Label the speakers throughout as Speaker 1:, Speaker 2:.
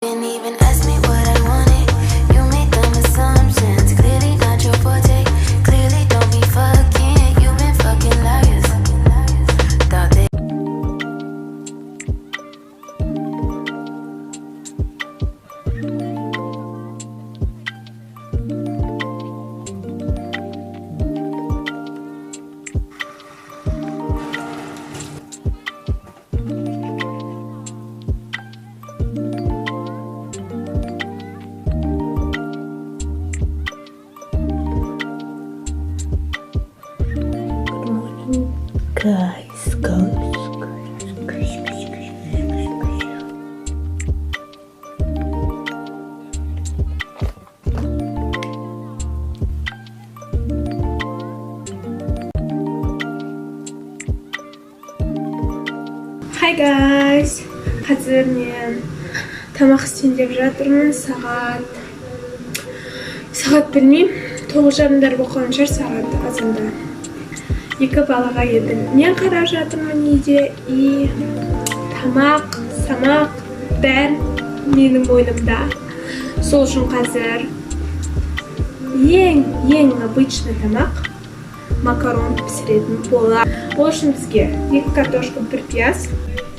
Speaker 1: Didn't even ask me what I wanted. You made dumb assumptions. Clearly not your forte. Clearly don't be fucking. You've been fucking liars. Thought they
Speaker 2: guys. Hi guys. Қазір мен тамақ істейін деп жатырмын. Сағат білмеймін. 9:30 болған шығар сағат азанда. 2 балаға едім. Мен қарап жатырмын үйде и самақ бәрі менің мойнымда. Сол үшін қазір ең обычный тамақ макарон пісіретін болады. Ол үшін бізге 2 картошка, 1 пияз,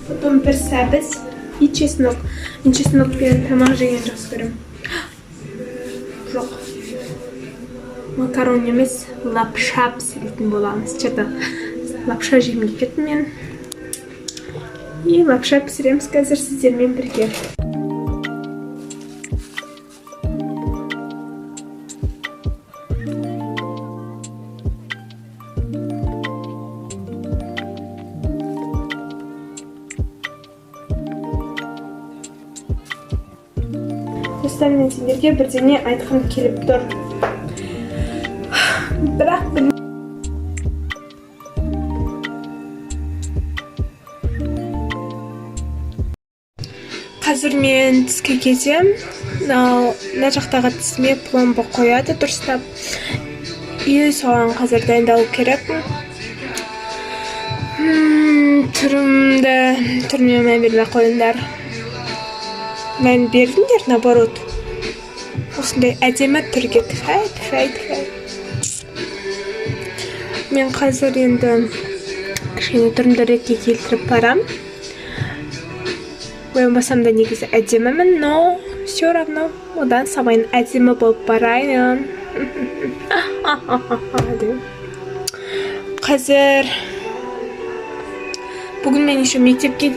Speaker 2: потом 1 сәбіз и чеснок. Мен чеснокпен тамақ жеген жақсы көремін. Жоқ. Макарон емес, лапша пісіретін боламыз. Что-то лапша жемей кеттім мен. И лапша пісіреміз қазір сіздермен бірге. Достар, мен сендерге бірдеңе айтқым келіп тұр. Бірақ қазір мен тіске кетем. Мына жақтағы тісіме пломба қояды дұрыстап. И соған қазір дайындалу керекпін. Түріме мән бермей қойыңдар. Мән бердіңдер, наоборот. Осындай әдемі түрге тіфәй. Мен қазір енді кішкене түрімді ретке келтіріп барам. Боянбасам да негізі әдемімін, но все равно одан самайын әдемі болып барайын. Қазір бүгін мен еще мектепке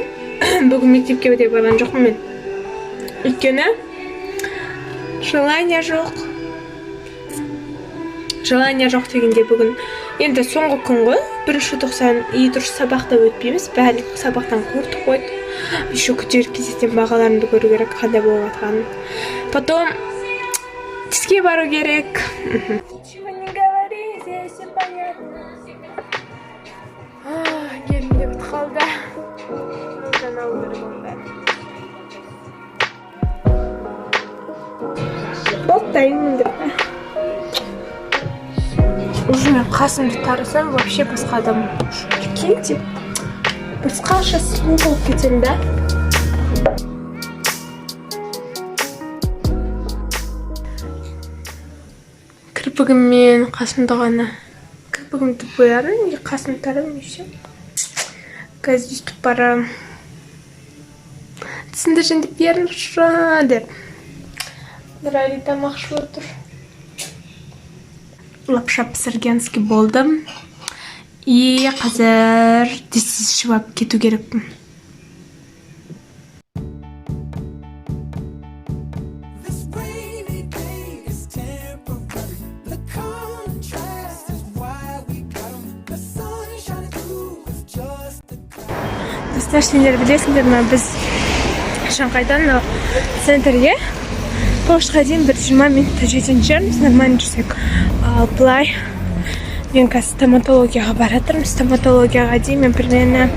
Speaker 2: өте барған жоқпын мен. Өйткені желание жоқ дегенде бүгін енді соңғы күн ғой, 1-тоқсан дұрыс сабақта өтпейміз, барлық сабақтан қорытып қойды. Еще күтер кезектен бағаларымды көру керек, қандай болып жатқанын. Потом тіске бару керек. Келін де бітіп қалды. Болтаймын деп. Уже мен қасымды тарасам, вообще басқа адам. Прикиньте, басқаша сұлу болып кетемін да. Кірпігіммен қасымды ғана. Кірпігімді боярым, и қасымды тарам, и все. Қазір өстіп барам. Тісімді жөндеп беріңізші деп. Нұрали тамақ ішіп отыр. Лапша пісіргенский болдым. И қазір тіс жуып кету керекпін. Достар, сендер білесіңдер ме, біз Шанхайдан центрге Поштқа дейін 20 минутта жететін шығармыз, нормально жүрсек. Былай мен қазір стоматологияға баратырмын. Стоматологияға дейін мен примерно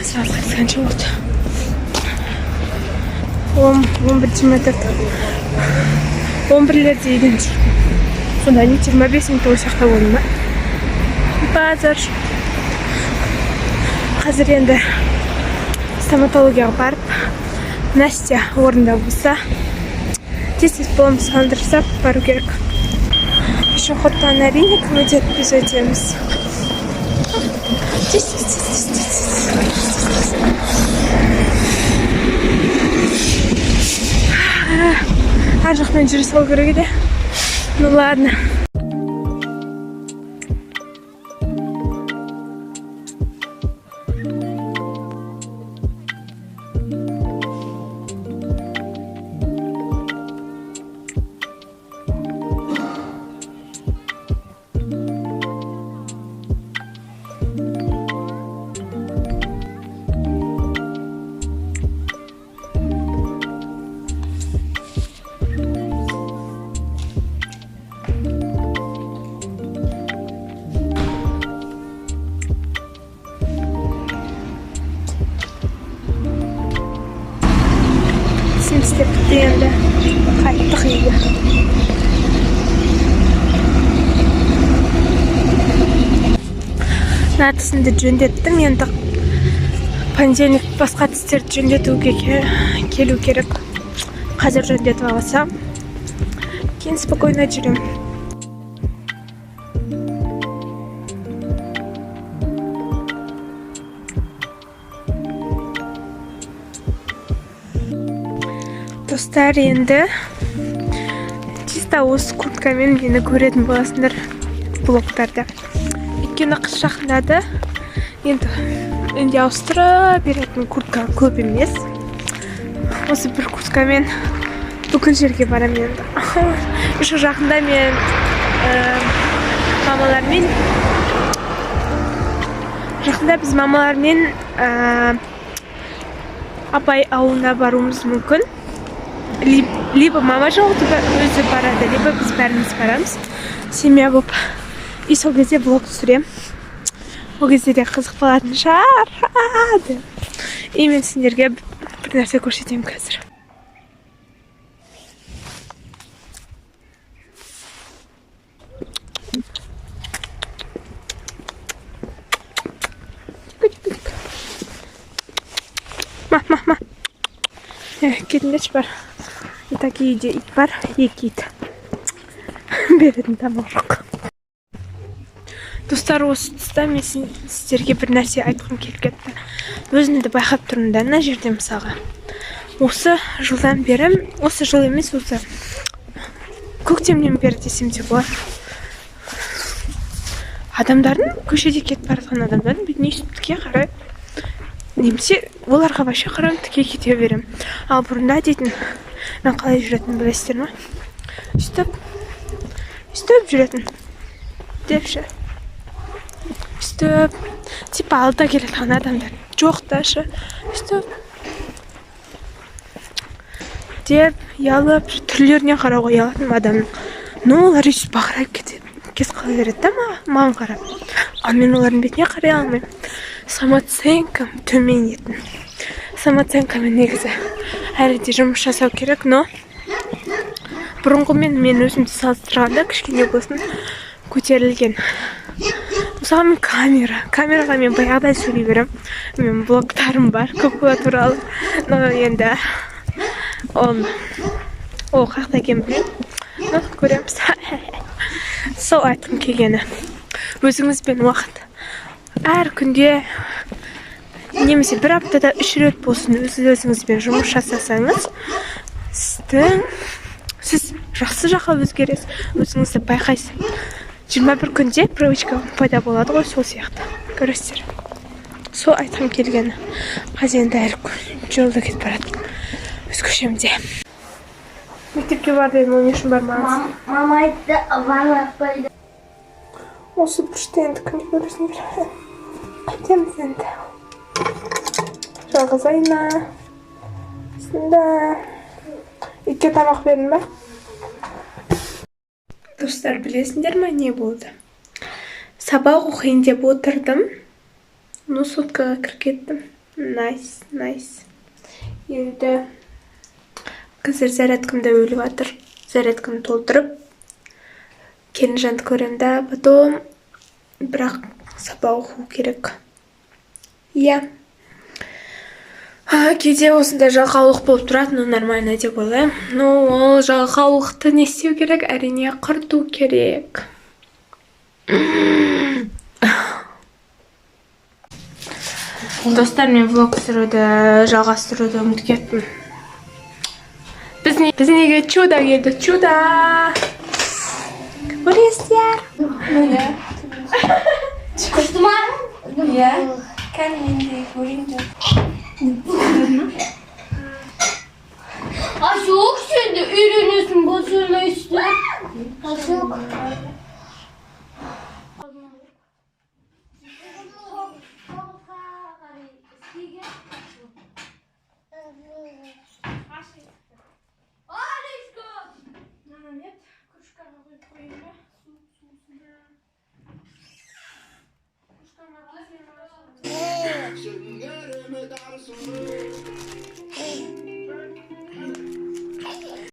Speaker 2: сағат қанша болды? 11-лерде еден жүрдім. Сонда не 25 минут осақта болдым ба? Базар. Қазір енді стоматологияға барып Настя орында болса, тез боламыз салдырсап бару керек. Пешеходтан әрине комитет біз өтеміз. Ар жақтан жүре салу керек еді. Ну ладно. Істеп бітті енді. Қайттық үйге. Натысымды жөндеттім. Енді понедельник басқа тістерді жөндетуге келу керек. Қазір жөндетіп алсам, кейін спокойно жүрем. Достар, енді чисто осы курткамен мені көретін боласыңдар блогтарда. Өйткені қыс жақындады. Енді ауыстыра беретін куртка көп емес. Осы бір курткамен бүкіл жерге барам енді. Еще жақында мен біз мамалармен апай ауылына баруымыз мүмкін. Либо мама жоғыты өзі барады, либо біз бәріміз барамыз. Семья болып. И сол кезде блог түсірем. Ол кезде де қызық болатын шығар. И мен сендерге бір нәрсе көрсетемін қазір. Ма. Кетіндерші бар. И такие үйде ит бар, екі ит. Беретін тамақ жоқ. Достар, осы тұста мен сіздерге бір нәрсе айтқым келіп кетті. Өзімді байқап тұрмын ана жерде мысалға. Осы жылдан бері, осы жыл емес, осы көктемнен бері десем де болады. Адамдардың, көшеде кетіп бара жатқан адамдардың бетіне тіке қарай. Немесе оларға вообще қарам, тіке кете берем. Ал бұрында дейтін, мен қалай жүретін білесіздер ма? Үстіп жүретін. Депші. Үстіп. Типа алда келетін адамдар. Жоқ ташы. Үстіп. Деп, ялып, түрлеріне қарауға ялатын адамның. Но олар үстіп бақырайып кез қала береді да маған қарап. Ал мен олардың бетіне қарай алмайым. Самооценкам төмен етін. Самооценкамен негізі әлі де жұмыс жасау керек, но бұрынғымен мен өзімді салыстырғанда кішкене болсын көтерілген. Мысалы мен камераға мен баяғыдай сөйлей берем. Мен блогтарым бар, кукла туралы. Но енді ол қақта екен білем. Но көреміз. Сол айтқым келгені. Өзіңізбен уақыт әр күнде немесе бір аптада 3 рет болсын өзіңізбен жұмыс жасасаңыз, сіз жақсы жаққа өзгересіз, өзіңізді байқайсыз. 21 күнде привычка пайда болады ғой, сол сияқты. Көресіздер. Сол айтқым келгені. Қазір енді әлі жолда кетіп барады. Өз көшемде. Мектепке бар дедім, ол не үшін бармаңыз?
Speaker 3: Мама айтты, барлық қойды.
Speaker 2: Осы бұрышта енді күнде көресіңдер. Қайтеміз енді. Жалғыз айна. Сында. Итке тамақ бердің ба? Достар, білесіңдер ма, не болды? Сабақ оқиын деп отырдым. Ну, соткаға кіркеттім. Найс. Енді қазір зарядкамда өліп жатыр. Зарядкамды толтырып келінжанды көремді, потом бірақ сабақ оқу керек. Иә. Кейде осындай жалқаулық болып тұрады, но нормально деп ойлаймын. Но ол жалқаулықты не істеу керек? Әрине құрту керек. Достармен влог түсіруді жалғастыруды ұмытып кеттім. Бізге чудо келді, чудо! Көресіздер?
Speaker 3: Kuştum var.
Speaker 2: Иә. Кәдімгідей көрейін.
Speaker 3: Ay çok şimdi ürünüsün bozulma üstü. Çok.
Speaker 4: Şekerime darsın